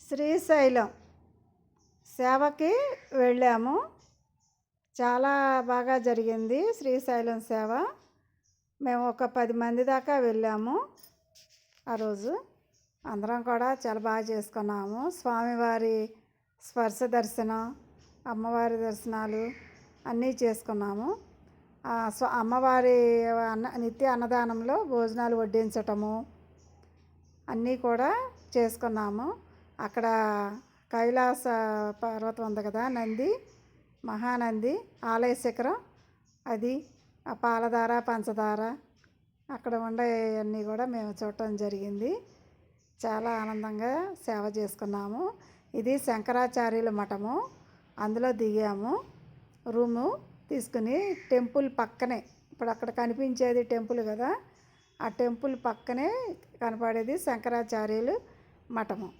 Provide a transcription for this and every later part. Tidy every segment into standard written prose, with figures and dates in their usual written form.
శ్రీశైలం సేవకి వెళ్ళాము. చాలా బాగా జరిగింది శ్రీశైలం సేవ. మేము ఒక 10 మంది దాకా వెళ్ళాము. ఆ రోజు అందరం కూడా చాలా బాగా చేసుకున్నాము. స్వామివారి స్పర్శ దర్శనం, అమ్మవారి దర్శనాలు అన్నీ చేసుకున్నాము. అమ్మవారి నిత్య అన్నదానంలో భోజనాలు వడ్డించటము అన్నీ కూడా చేసుకున్నాము. అక్కడ కైలాస పర్వతం ఉంది కదా, నంది, మహానంది ఆలయ శిఖరం, అది ఆ పాలధార పంచదార అక్కడ ఉండే అన్నీ కూడా మేము చూడటం జరిగింది. చాలా ఆనందంగా సేవ చేసుకున్నాము. ఇది శంకరాచార్యుల మఠము, అందులో దిగాము. రూము తీసుకుని టెంపుల్ పక్కనే, ఇప్పుడు అక్కడ కనిపించేది టెంపుల్ కదా, ఆ టెంపుల్ పక్కనే కనపడేది శంకరాచార్యులు మఠము.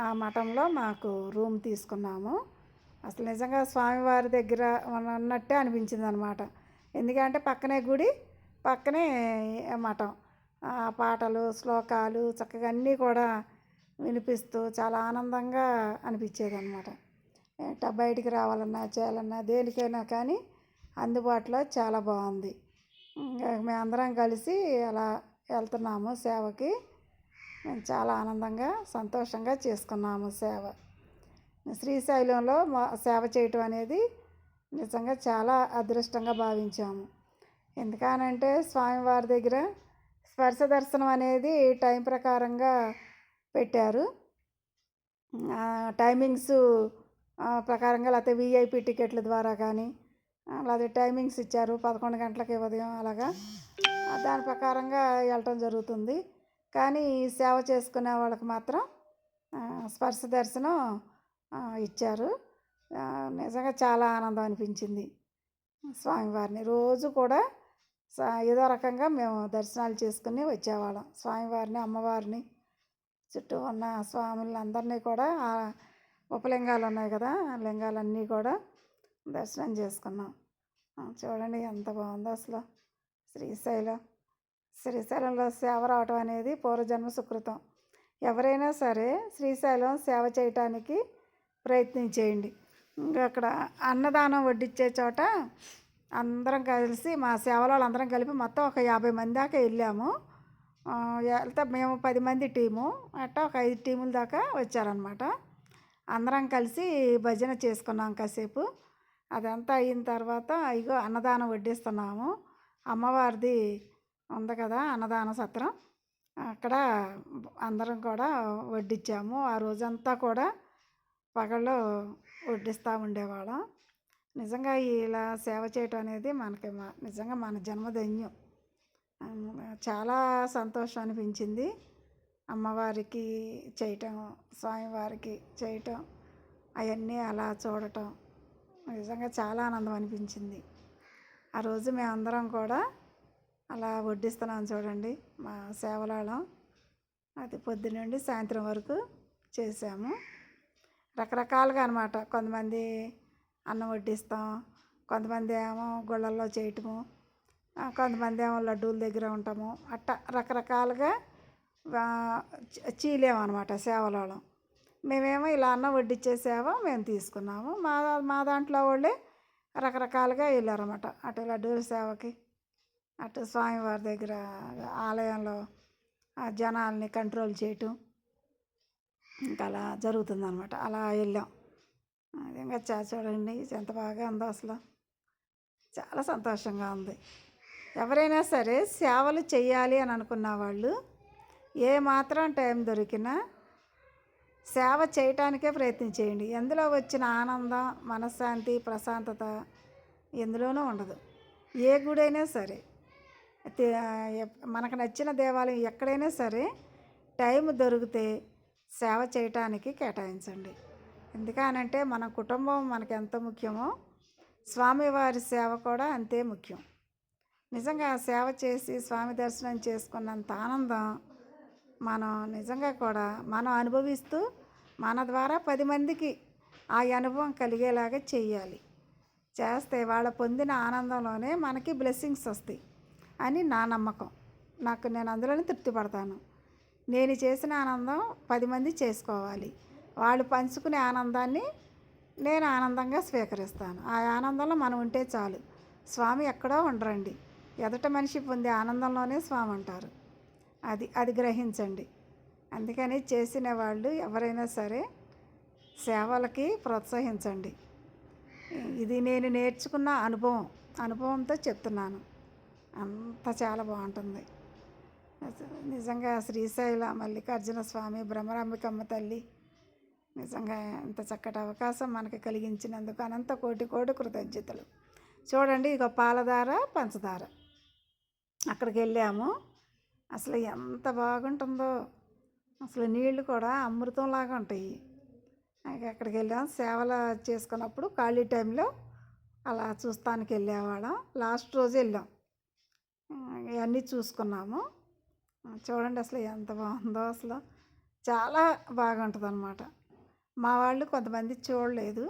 ఆ మఠంలో మాకు రూమ్ తీసుకున్నాము. అసలు నిజంగా స్వామివారి దగ్గర ఉన్నట్టే అనిపించింది అనమాట. ఎందుకంటే పక్కనే గుడి, పక్కనే మఠం. పాటలు, శ్లోకాలు చక్కగా అన్నీ కూడా వినిపిస్తూ చాలా ఆనందంగా అనిపించేది అనమాట. బయటికి రావాలన్నా చేయాలన్నా దేనికైనా కానీ అందుబాటులో చాలా బాగుంది. మేమందరం కలిసి అలా వెళ్తున్నాము సేవకి. మేము చాలా ఆనందంగా సంతోషంగా చేసుకున్నాము సేవ. శ్రీశైలంలో సేవ చేయటం అనేది నిజంగా చాలా అదృష్టంగా భావించాము. ఎందుకనంటే స్వామివారి దగ్గర స్పర్శ దర్శనం అనేది టైం ప్రకారంగా పెట్టారు. టైమింగ్స్ ప్రకారంగా, లేకపోతే విఐపి టికెట్ల ద్వారా కానీ, అలాగే టైమింగ్స్ ఇచ్చారు. 11 గంటలకి ఉదయం అలాగా దాని ప్రకారంగా వెళ్ళటం జరుగుతుంది. కానీ సేవ చేసుకునే వాళ్ళకి మాత్రం స్పర్శ దర్శనం ఇచ్చారు. నిజంగా చాలా ఆనందం అనిపించింది. స్వామివారిని రోజు కూడా ఏదో రకంగా మేము దర్శనాలు చేసుకుని వచ్చేవాళ్ళం. స్వామివారిని, అమ్మవారిని, చుట్టూ ఉన్న స్వాములందరినీ కూడా ఉపలింగాలు ఉన్నాయి కదా, ఆ లింగాలన్నీ కూడా దర్శనం చేసుకున్నాం. చూడండి ఎంత బాగుందో అసలు శ్రీశైలంలో సేవ రావటం అనేది పూర్వజన్మ సుకృతం. ఎవరైనా సరే శ్రీశైలం సేవ చేయటానికి ప్రయత్నించేయండి. ఇంకా అక్కడ అన్నదానం వడ్డించే చోట అందరం కలిసి, మా సేవలో అందరం కలిపి మొత్తం ఒక 50 మంది దాకా వెళ్ళాము. వెళ్తే మేము 10 మంది టీము, అట్టా ఒక 5 టీముల దాకా వచ్చారనమాట. అందరం కలిసి భజన చేసుకున్నాం కాసేపు. అదంతా అయిన తర్వాత ఇగో అన్నదానం వడ్డిస్తున్నాము. అమ్మవారిది ఉంది కదా అన్నదాన సత్రం, అక్కడ అందరం కూడా వడ్డించాము. ఆ రోజంతా కూడా పగళ్ళు వడ్డిస్తూ ఉండేవాళ్ళం. నిజంగా ఇలా సేవ చేయటం అనేది మనకి నిజంగా మన జన్మధన్యం. చాలా సంతోషం అనిపించింది. అమ్మవారికి చేయటం, స్వామివారికి చేయటం, అవన్నీ అలా చూడటం నిజంగా చాలా ఆనందం అనిపించింది. ఆ రోజు మేమందరం కూడా అలా వడ్డిస్తున్నాం చూడండి. మా సేవలాళం అది పొద్దునండి సాయంత్రం వరకు చేసాము. రకరకాలుగా అనమాట. కొంతమంది అన్నం వడ్డిస్తాం, కొంతమంది ఏమో గుళ్ళల్లో చేయటము, కొంతమంది ఏమో లడ్డూల దగ్గర ఉంటాము. అట్టా రకరకాలుగా చీలేమన్నమాట సేవలోళం. మేమేమో ఇలా అన్నం వడ్డించే సేవ మేము తీసుకున్నాము. మా దాంట్లో వాళ్ళే రకరకాలుగా వెళ్ళారన్నమాట. అటు లడ్డూల సేవకి, అటు స్వామివారి దగ్గర ఆలయంలో జనాల్ని కంట్రోల్ చేయటం, ఇంకా అలా జరుగుతుందన్నమాట. అలా వెళ్ళాం. ఇంకా చూడండి ఎంత బాగా ఉందో అసలు. చాలా సంతోషంగా ఉంది. ఎవరైనా సరే సేవలు చేయాలి అని అనుకున్న వాళ్ళు ఏ మాత్రం టైం దొరికినా సేవ చేయటానికే ప్రయత్నం చేయండి. ఎందులో వచ్చిన ఆనందం, మనశ్శాంతి, ప్రశాంతత ఎందులోనూ ఉండదు. ఏ గుడైనా సరే, మనకు నచ్చిన దేవాలయం ఎక్కడైనా సరే టైం దొరికితే సేవ చేయటానికి కేటాయించండి. ఎందుకనంటే మన కుటుంబం మనకు ఎంత ముఖ్యమో స్వామివారి సేవ కూడా అంతే ముఖ్యం. నిజంగా సేవ చేసి స్వామి దర్శనం చేసుకున్నంత ఆనందం మనం నిజంగా కూడా మనం అనుభవిస్తూ మన ద్వారా 10 మందికి ఆ అనుభవం కలిగేలాగా చెయ్యాలి. చేస్తే వాళ్ళ పొందిన ఆనందంలోనే మనకి బ్లెస్సింగ్స్ వస్తాయి అని నా నమ్మకం. నేను అందులోనే తృప్తి పడతాను. నేను చేసిన ఆనందం 10 మంది చేసుకోవాలి. వాళ్ళు పంచుకునే ఆనందాన్ని నేను ఆనందంగా స్వీకరిస్తాను. ఆ ఆనందంలో మనం ఉంటే చాలు. స్వామి ఎక్కడో ఉండరండి. ఎదుట మనిషి పొందే ఆనందంలోనే స్వామి ఉంటారు. అది గ్రహించండి. అందుకని చేసిన వాళ్ళు ఎవరైనా సరే సేవలకి ప్రోత్సహించండి. ఇది నేను నేర్చుకున్న అనుభవంతో చెప్తున్నాను. అంత చాలా బాగుంటుంది. నిజంగా శ్రీశైల మల్లికార్జున స్వామి, భ్రమరాంబికమ్మ తల్లి నిజంగా ఇంత చక్కటి అవకాశం మనకి కలిగించినందుకు అనంత కోటి కోటి కృతజ్ఞతలు. చూడండి, ఇక పాలధార పంచదార అక్కడికి వెళ్ళాము. అసలు ఎంత బాగుంటుందో, అసలు నీళ్ళు కూడా అమృతంలాగా ఉంటాయి. అక్కడికి వెళ్ళాం. సేవలు చేసుకున్నప్పుడు ఖాళీ టైంలో అలా చూస్తానికి వెళ్ళేవాళ్ళం. లాస్ట్ రోజు వెళ్ళాం. ఇవన్నీ చూసుకున్నాము. చూడండి అసలు ఎంత బాగుందో, అసలు చాలా బాగుంటుంది అన్నమాట. మా వాళ్ళు కొంతమంది చూడలేదు,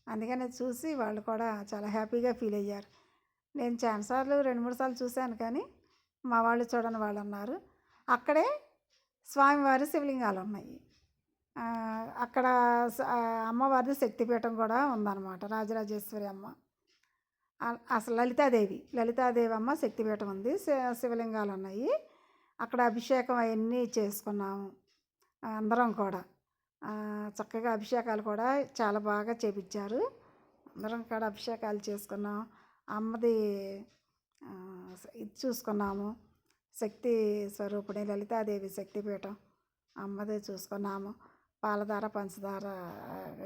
అందుకని చూసి వాళ్ళు కూడా చాలా హ్యాపీగా ఫీల్ అయ్యారు. నేను చాలాసార్లు 2-3 సార్లు చూశాను, కానీ మా వాళ్ళు చూడని వాళ్ళు ఉన్నారు. అక్కడే స్వామివారి శివలింగాలు ఉన్నాయి. అక్కడ అమ్మవారిది శక్తిపీఠం కూడా ఉందన్నమాట. రాజరాజేశ్వరి అమ్మ, అసలు లలితాదేవి అమ్మ శక్తిపీఠం ఉంది. శివలింగాలు ఉన్నాయి. అక్కడ అభిషేకం అవన్నీ చేసుకున్నాము అందరం కూడా. చక్కగా అభిషేకాలు కూడా చాలా బాగా చేపించారు. అందరం కూడా అభిషేకాలు చేసుకున్నాం. అమ్మది ఇది చూసుకున్నాము. శక్తి స్వరూపిణి లలితాదేవి శక్తిపీఠం అమ్మదే చూసుకున్నాము. పాలధార పంచదార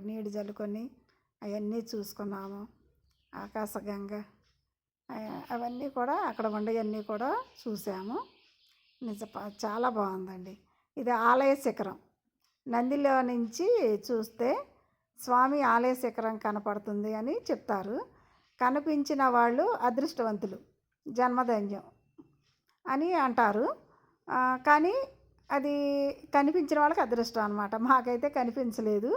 నీళ్ళు జల్లుకొని అవన్నీ చూసుకున్నాము. ఆకాశగంగ అవన్నీ కూడా అక్కడ ఉండేవన్నీ కూడా చూసాము. చాలా బాగుందండి. ఇది ఆలయ శిఖరం. నందిలో నుంచి చూస్తే స్వామి ఆలయ శిఖరం కనపడుతుంది అని చెప్తారు. కనిపించిన వాళ్ళు అదృష్టవంతులు, జన్మధన్యం అని అంటారు. కానీ అది కనిపించిన వాళ్ళకి అదృష్టం అన్నమాట. మాకైతే కనిపించలేదు.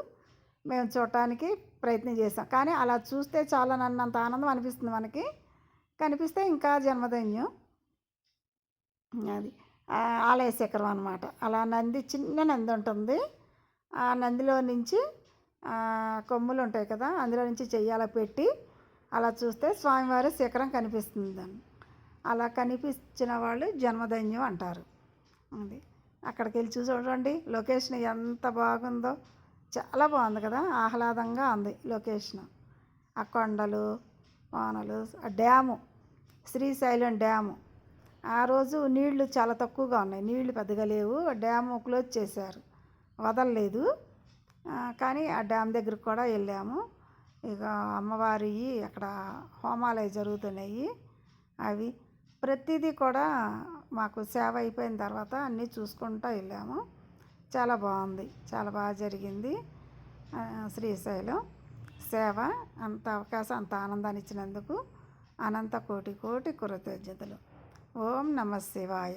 మేము చూడటానికి ప్రయత్నం చేసాం, కానీ అలా చూస్తే చాలా నన్నంత ఆనందం అనిపిస్తుంది మనకి. కనిపిస్తే ఇంకా జన్మధన్యం. అది ఆలయ శిఖరం అన్నమాట. అలా చిన్న నంది ఉంటుంది. ఆ నందిలో నుంచి కొమ్ములు ఉంటాయి కదా, అందులో నుంచి చెయ్యాల పెట్టి అలా చూస్తే స్వామివారి శిఖరం కనిపిస్తుందని. అలా కనిపించిన వాళ్ళు జన్మధన్యం అంటారు. అది అక్కడికి వెళ్ళి చూడండి, లొకేషన్ ఎంత బాగుందో. చాలా బాగుంది కదా, ఆహ్లాదంగా ఉంది లొకేషన్. ఆ కొండలు, వానలు, ఆ డ్యాము, శ్రీశైలం డ్యాము. ఆ రోజు నీళ్లు చాలా తక్కువగా ఉన్నాయి, నీళ్లు పెద్దగా లేవు. డ్యాము క్లోజ్ చేశారు, వదలలేదు. కానీ ఆ డ్యామ్ దగ్గరికి కూడా వెళ్ళాము. ఇక అమ్మవారి అక్కడ హోమాలు అవి జరుగుతున్నాయి. అవి ప్రతిదీ కూడా మాకు సేవ అయిపోయిన తర్వాత అన్నీ చూసుకుంటూ వెళ్ళాము. చాలా బాగుంది, చాలా బాగా జరిగింది. శ్రీశైలం సేవ అంత అవకాశం, అంత ఆనందాన్ని ఇచ్చినందుకు అనంత కోటి కోటి కృతజ్ఞతలు. ఓం నమః శివాయ,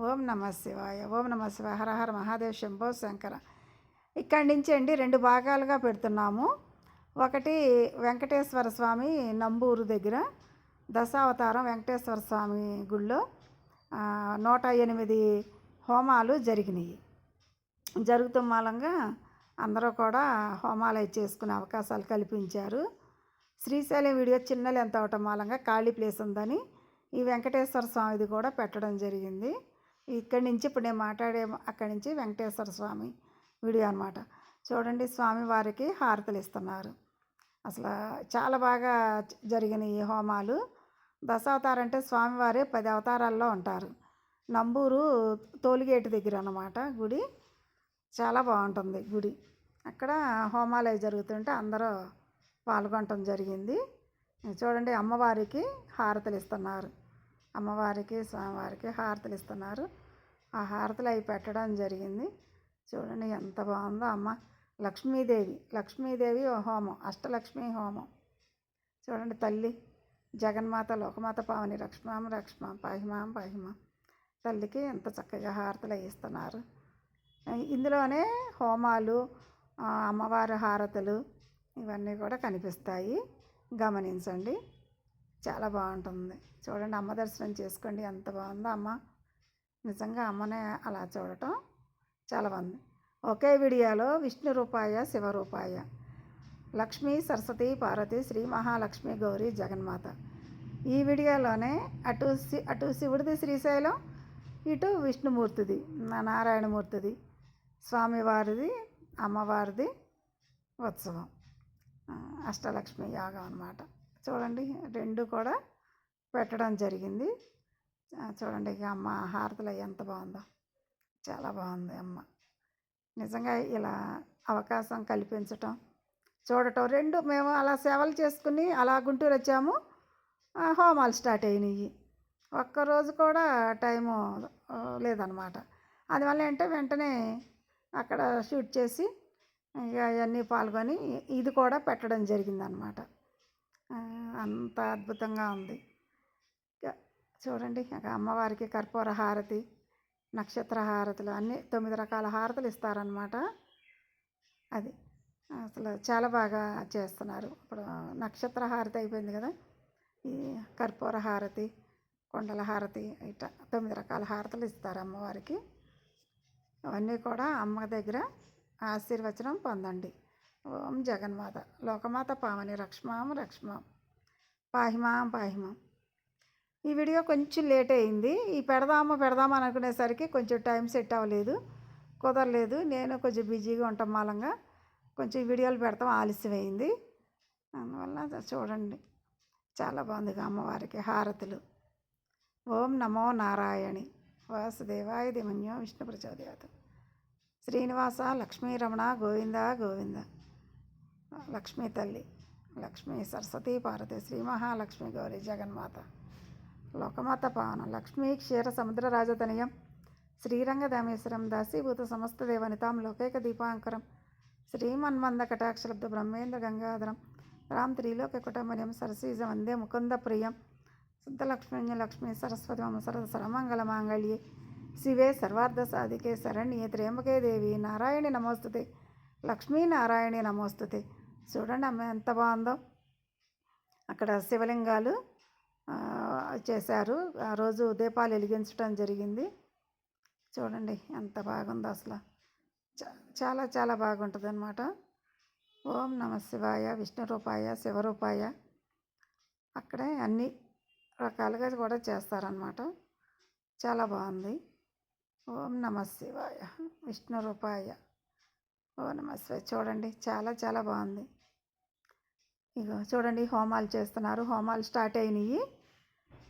ఓం నమః శివాయ, ఓం నమః శివాయ. హర హర మహాదేవ్ శంభో శంకర. ఇక్కడి నుంచి అండి 2 భాగాలుగా పెడుతున్నాము. ఒకటి వెంకటేశ్వర స్వామి నంబూరు దగ్గర దశావతారం వెంకటేశ్వర స్వామి గుళ్ళో 108 హోమాలు జరిగినాయి. జరుగుతున్న మూలంగా అందరూ కూడా హోమాలు చేసుకునే అవకాశాలు కల్పించారు. శ్రీశైలం వీడియో చిన్న లెంత్ అవటం మూలంగా ఖాళీ ప్లేస్ ఉందని ఈ వెంకటేశ్వర స్వామిది కూడా పెట్టడం జరిగింది. ఇక్కడి నుంచి ఇప్పుడు నేను మాట్లాడే అక్కడి నుంచి వెంకటేశ్వర స్వామి వీడియో అన్నమాట. చూడండి, స్వామివారికి హారతులు ఇస్తున్నారు. అసలు చాలా బాగా జరిగిన ఈ హోమాలు. దశావతారం అంటే స్వామివారే 10 అవతారాల్లో ఉంటారు. నంబూరు టోల్గేట్ దగ్గర అన్నమాట గుడి. చాలా బాగుంటుంది గుడి. అక్కడ హోమాలు అవి జరుగుతుంటే అందరూ పాల్గొనటం జరిగింది. చూడండి, అమ్మవారికి హారతులు ఇస్తున్నారు. అమ్మవారికి స్వామివారికి హారతులు ఇస్తున్నారు. ఆ హారతులు అవి పెట్టడం జరిగింది. చూడండి ఎంత బాగుందో. అమ్మ లక్ష్మీదేవి హోమం, అష్టలక్ష్మి హోమం. చూడండి, తల్లి జగన్మాత లోకమాత పావని రక్ష్మాం పాహిమాం తల్లికి ఎంత చక్కగా హారతులు ఇస్తున్నారు. ఇందులోనే హోమాలు, అమ్మవారి హారతులు ఇవన్నీ కూడా కనిపిస్తాయి, గమనించండి. చాలా బాగుంటుంది. చూడండి, అమ్మ దర్శనం చేసుకోండి, ఎంత బాగుందో. అమ్మ నిజంగా అమ్మనే అలా చూడటం చాలా బాగుంది. ఒకే వీడియోలో విష్ణు రూపాయ, శివ రూపాయ, లక్ష్మీ, సరస్వతి, పార్వతి, శ్రీ మహాలక్ష్మి, గౌరీ, జగన్మాత. ఈ వీడియోలోనే అటు శివుడిది శ్రీశైలం, ఇటు విష్ణుమూర్తిది, నారాయణమూర్తిది, స్వామివారిది, అమ్మవారిది ఉత్సవం, అష్టలక్ష్మి యాగం అన్నమాట. చూడండి, రెండు కూడా పెట్టడం జరిగింది. చూడండి, ఇక అమ్మ హారతులు ఎంత బాగుందో, చాలా బాగుంది అమ్మ. నిజంగా ఇలా అవకాశం కల్పించటం, చూడటం, రెండు మేము అలా సేవలు చేసుకుని అలా గుంటూరు వచ్చాము. హోమాలు స్టార్ట్ అయినాయి. ఒక్కరోజు కూడా టైము లేదనమాట. అందువల్ల ఏంటంటే వెంటనే అక్కడ షూట్ చేసి ఇక అవన్నీ పాల్గొని ఇది కూడా పెట్టడం జరిగిందనమాట. అంత అద్భుతంగా ఉంది. చూడండి, ఇక అమ్మవారికి కర్పూర హారతి, నక్షత్ర హారతులు అన్నీ 9 రకాల హారతులు ఇస్తారనమాట. అది అసలు చాలా బాగా చేస్తున్నారు. ఇప్పుడు నక్షత్ర హారతి అయిపోయింది కదా, ఈ కర్పూర హారతి, కొండల హారతి, ఇట్లా 9 రకాల హారతులు ఇస్తారు అమ్మవారికి. అవన్నీ కూడా అమ్మ దగ్గర ఆశీర్వచనం పొందండి. ఓం జగన్మాత, లోకమాత పావని, రక్ష్మాం రక్ష్మాం, పాహిమాం పాహిమాం. ఈ వీడియో కొంచెం లేట్ అయింది. ఈ పెడదాము అనుకునేసరికి కొంచెం టైం సెట్ అవ్వలేదు, కుదరలేదు. నేను కొంచెం బిజీగా ఉంటాం మూలంగా కొంచెం వీడియోలు పెడతాం ఆలస్యం అయింది. అందువల్ల చూడండి, చాలా బాగుంది. అమ్మవారికి హారతులు. ఓం నమో నారాయణి, వాసుదేవాయ ధీమన్యో విష్ణు ప్రచోదయాత్, శ్రీనివాస, లక్ష్మీ రమణ, గోవింద గోవింద, లక్ష్మీ తల్లి, లక్ష్మీ, సరస్వతి, పార్వతి, శ్రీ మహాలక్ష్మి, గౌరీ, జగన్మాత, లోకమాత పావనం, లక్ష్మీ క్షీర సముద్ర రాజతనయం, శ్రీరంగధామేశ్వరం, దాసీభూత సమస్త దేవనితాం, లోకైక దీపాంకరం, శ్రీమన్మంద కటాక్షలబ్ధ బ్రహ్మేంద్ర గంగాధరం, రామ్ త్రిలోక కుటుంబనియం, సరసీజ వందే ముకుంద ప్రియం, శుద్ధలక్ష్మీ లక్ష్మీ సరస్వతి మమ సరద సరమంగళ మాంగళ్యే శివే సర్వార్థ సాధికే శరణ్యే త్ర్యంబకే దేవి నారాయణి నమోస్తుతే, లక్ష్మీనారాయణి నమోస్తుతే. చూడండి అమ్మ ఎంత బాగుందో. అక్కడ శివలింగాలు చేశారు. ఆ రోజు దీపాలు వెలిగించడం జరిగింది. చూడండి ఎంత బాగుందో అసలు. చాలా చాలా బాగుంటుంది అన్నమాట. ఓం నమ శివాయ, విష్ణు రూపాయ, శివరూపాయ. అక్కడే అన్ని రకాలుగా కూడా చేస్తారనమాట. చాలా బాగుంది. ఓం నమ శివాయ, విష్ణు రూపాయ, ఓం నమ శివాయ. చూడండి, చాలా చాలా బాగుంది. ఇగో చూడండి, హోమాలు చేస్తున్నారు. హోమాలు స్టార్ట్ అయినాయి.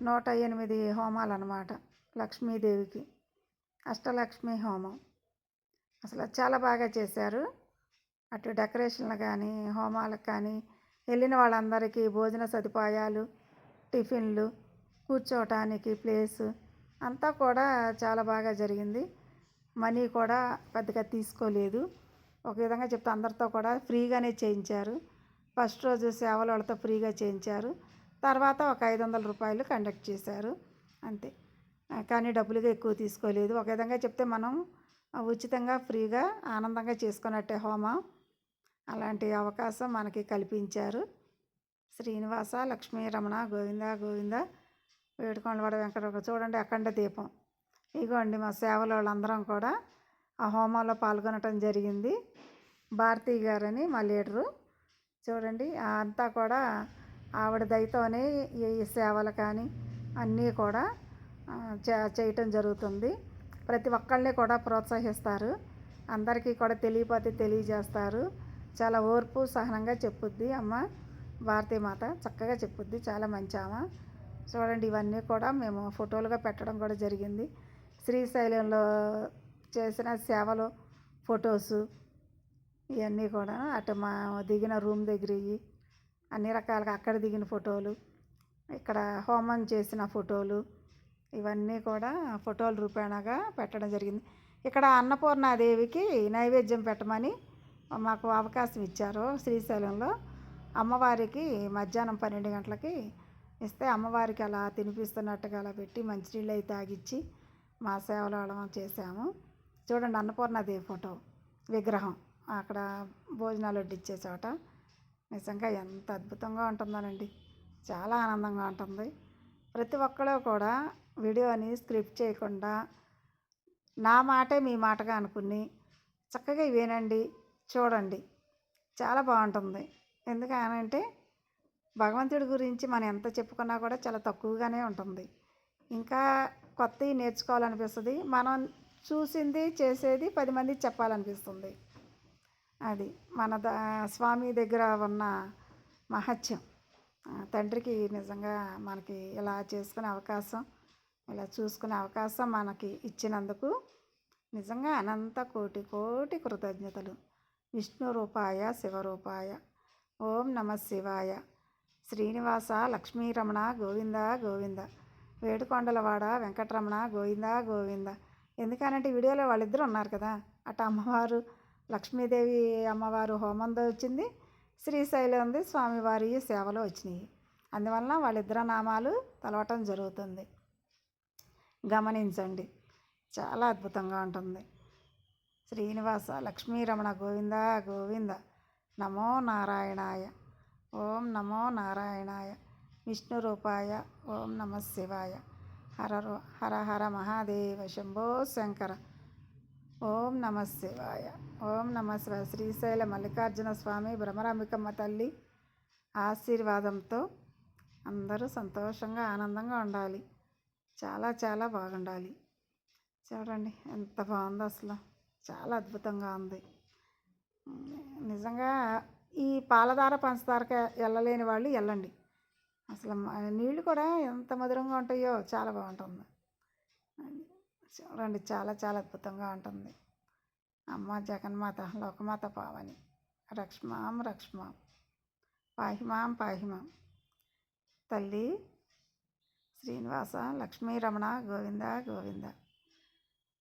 108 హోమాలు అన్నమాట లక్ష్మీదేవికి. అష్టలక్ష్మి హోమం అసలు చాలా బాగా చేశారు. అటు డెకరేషన్లు కానీ, హోమాలకు కానీ, వెళ్ళిన వాళ్ళందరికీ భోజన సదుపాయాలు, టిఫిన్లు, కూర్చోవటానికి ప్లేసు అంతా కూడా చాలా బాగా జరిగింది. మనీ కూడా పెద్దగా తీసుకోలేదు. ఒక విధంగా చెప్తే అందరితో కూడా ఫ్రీగానే చేయించారు. ఫస్ట్ రోజు సేవల వాళ్ళతో ఫ్రీగా చేయించారు. తర్వాత ఒక 500 రూపాయలు కండక్ట్ చేశారు అంతే. కానీ డబ్బులుగా ఎక్కువ తీసుకోలేదు. ఒక విధంగా చెప్తే మనం ఉచితంగా ఫ్రీగా ఆనందంగా చేసుకున్నట్టే హోమం. అలాంటి అవకాశం మనకి కల్పించారు. శ్రీనివాస, లక్ష్మీ రమణ, గోవింద గోవింద, వేడుకొండవాడ వెంకటరమణ. చూడండి, అఖండ దీపం. ఇగోండి మా సేవల వాళ్ళందరం కూడా ఆ హోమంలో పాల్గొనటం జరిగింది. భారతీ గారని మా లీడరు. చూడండి, అంతా కూడా ఆవిడ దయతోనే ఈ సేవలు కానీ అన్నీ కూడా చేయటం జరుగుతుంది. ప్రతి ఒక్కళ్ళని కూడా ప్రోత్సహిస్తారు. అందరికీ కూడా తెలియపోతే తెలియజేస్తారు. చాలా ఓర్పు సహనంగా చెప్పుద్ది అమ్మ భారతీ మాత, చక్కగా చెప్పుద్ది. చాలా మంచి ఆమె. చూడండి, ఇవన్నీ కూడా మేము ఫోటోలుగా పెట్టడం కూడా జరిగింది. శ్రీశైలంలో చేసిన సేవలు ఫొటోసు ఇవన్నీ కూడా అటు మా దిగిన రూమ్ దగ్గర అన్ని రకాలుగా అక్కడ దిగిన ఫోటోలు, ఇక్కడ హోమం చేసిన ఫోటోలు, ఇవన్నీ కూడా ఫోటోల రూపేణగా పెట్టడం జరిగింది. ఇక్కడ అన్నపూర్ణాదేవికి నైవేద్యం పెట్టమని మాకు అవకాశం ఇచ్చారు. శ్రీశైలంలో అమ్మవారికి మధ్యాహ్నం 12 గంటలకి ఇస్తే అమ్మవారికి అలా తినిపిస్తున్నట్టుగా అలా పెట్టి మంచినీళ్ళు అవి తాగిచ్చి మా సేవలు అలా చేసాము. చూడండి, అన్నపూర్ణాదేవి ఫోటో విగ్రహం అక్కడ భోజనాలు వడ్డిచ్చే చోట. నిజంగా ఎంత అద్భుతంగా ఉంటుందోనండి, చాలా ఆనందంగా ఉంటుంది. ప్రతి ఒక్కరు కూడా వీడియోని స్క్రిప్ట్ చేయకుండా నా మాటే మీ మాటగా అనుకుని చక్కగా వినండి, చూడండి. చాలా బాగుంటుంది. ఎందుకనంటే భగవంతుడి గురించి మనం ఎంత చెప్పుకున్నా కూడా చాలా తక్కువగానే ఉంటుంది. ఇంకా కొత్తవి నేర్చుకోవాలనిపిస్తుంది. మనం చూసింది చేసేది 10 మందికి చెప్పాలనిపిస్తుంది. అది మన స్వామి దగ్గర ఉన్న మహత్యం. తండ్రికి నిజంగా మనకి ఇలా చేసుకునే అవకాశం, ఇలా చూసుకునే అవకాశం మనకి ఇచ్చినందుకు నిజంగా అనంత కోటి కోటి కృతజ్ఞతలు. విష్ణు రూపాయ శివరూపాయ ఓం నమ శివాయ. శ్రీనివాస లక్ష్మీరమణ గోవింద గోవింద. వేడుకొండలవాడ వెంకటరమణ గోవింద గోవింద. ఎందుకనంటే వీడియోలో వాళ్ళిద్దరూ ఉన్నారు కదా, అటు అమ్మవారు లక్ష్మీదేవి అమ్మవారు హోమంతో వచ్చింది, శ్రీశైలంది స్వామివారి సేవలో వచ్చినాయి. అందువలన వాళ్ళిద్దరు నామాలు తలవటం జరుగుతుంది. గమనించండి, చాలా అద్భుతంగా ఉంటుంది. శ్రీనివాస లక్ష్మీరమణ గోవింద గోవింద. నమో నారాయణాయ. ఓం నమో నారాయణాయ. విష్ణు రూపాయ ఓం నమ శివాయ. హర హర మహాదేవ శంభో శంకర. ఓం నమ శివాయ. ఓం నమ శివాయ. శ్రీశైల మల్లికార్జున స్వామి భ్రమరాంబికమ్మ తల్లి ఆశీర్వాదంతో అందరూ సంతోషంగా ఆనందంగా ఉండాలి. చాలా చాలా బాగుండాలి. చూడండి ఎంత బాగుందో, అసలు చాలా అద్భుతంగా ఉంది. నిజంగా ఈ పాలధార పంచదారకి వెళ్ళలేని వాళ్ళు వెళ్ళండి. అసలు నీళ్ళు కూడా ఎంత మధురంగా ఉంటాయో, చాలా బాగుంటుంది. చూడండి చాలా చాలా అద్భుతంగా ఉంటుంది. అమ్మ జగన్మాత లోకమాత పావని రక్ష్మాం రక్ష్మాం పాహిమాం పాహిమాం. తల్లి శ్రీనివాస లక్ష్మీరమణ గోవింద గోవింద.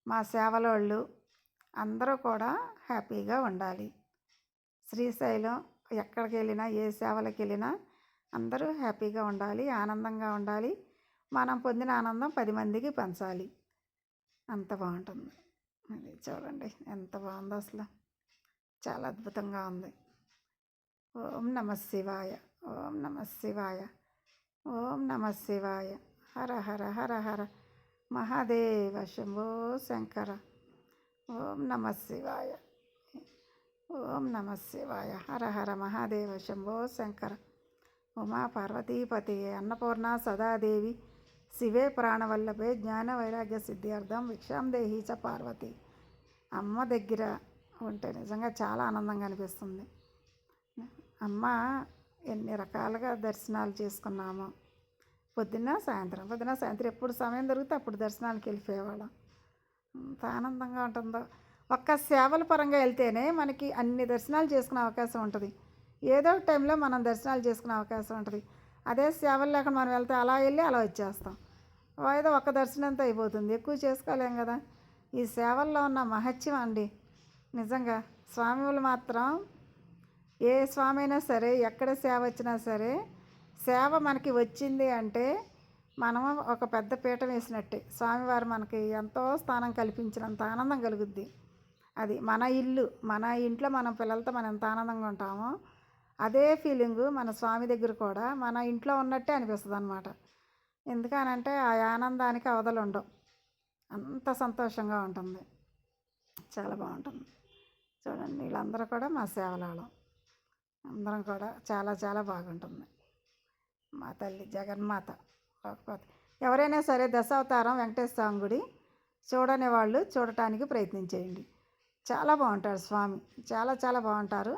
మా సేవలోళ్ళు అందరూ కూడా హ్యాపీగా ఉండాలి. శ్రీశైలం ఎక్కడికి వెళ్ళినా, ఏ సేవలకు వెళ్ళినా అందరూ హ్యాపీగా ఉండాలి, ఆనందంగా ఉండాలి. మనం పొందిన ఆనందం 10 మందికి పంచాలి. అంత బాగుంటుంది. అది చూడండి ఎంత బాగుందో, అసలు చాలా అద్భుతంగా ఉంది. ఓం నమ శివాయ. ఓం నమ శివాయ. ఓం నమ శివాయ. హర హర హర హర మహాదేవ శంభో శంకర. ఓం నమ శివాయ. ఓం నమ శివాయ. హర హర మహాదేవ శంభో శంకర. ఉమా పార్వతీపతి అన్నపూర్ణ సదాదేవి శివే ప్రాణవల్లభే జ్ఞాన వైరాగ్య సిద్ధ్యార్థం భిక్షాం దేహి చ పార్వతి. అమ్మ దగ్గర ఉంటే నిజంగా చాలా ఆనందంగా అనిపిస్తుంది. అమ్మ ఎన్ని రకాలుగా దర్శనాలు చేసుకున్నాము. పొద్దున్న సాయంత్రం ఎప్పుడు సమయం దొరికితే అప్పుడు దర్శనానికి వెళ్ళిపోయేవాళ్ళం. ఎంత ఆనందంగా ఉంటుందో. ఒక్క సేవల పరంగా వెళ్తేనే మనకి అన్ని దర్శనాలు చేసుకునే అవకాశం ఉంటుంది. ఏదో ఒక టైంలో మనం దర్శనాలు చేసుకునే అవకాశం ఉంటుంది. అదే సేవలు లేకుండా మనం వెళ్తే అలా వెళ్ళి అలా వచ్చేస్తాం. ఏదో ఒక్క దర్శనంతో అయిపోతుంది, ఎక్కువ చేసుకోలేం కదా. ఈ సేవల్లో ఉన్న మహత్యం అండి. నిజంగా స్వామి మాత్రం ఏ స్వామి అయినా సరే, ఎక్కడ సేవ వచ్చినా సరే, సేవ మనకి వచ్చింది అంటే మనం ఒక పెద్ద పీఠం వేసినట్టే. స్వామివారు మనకి ఎంతో స్థానం కల్పించినంత ఆనందం కలుగుద్ది. అది మన ఇల్లు, మన ఇంట్లో మన పిల్లలతో మనం ఎంత ఆనందంగా ఉంటామో అదే ఫీలింగు మన స్వామి దగ్గర కూడా మన ఇంట్లో ఉన్నట్టే అనిపిస్తుంది అన్నమాట. ఎందుకనంటే ఆ ఆనందానికి అవధులు ఉండవు. అంత సంతోషంగా ఉంటుంది. చాలా బాగుంటుంది. చూడండి వీళ్ళందరూ కూడా మా సేవలాళం. అందరం కూడా చాలా చాలా బాగుంటుంది. మా తల్లి జగన్మాత కాకపోతే ఎవరైనా సరే దశావతారం వెంకటేశ్వర స్వామి గుడి చూడని వాళ్ళు చూడటానికి ప్రయత్నించేయండి. చాలా బాగుంటారు స్వామి, చాలా చాలా బాగుంటారు.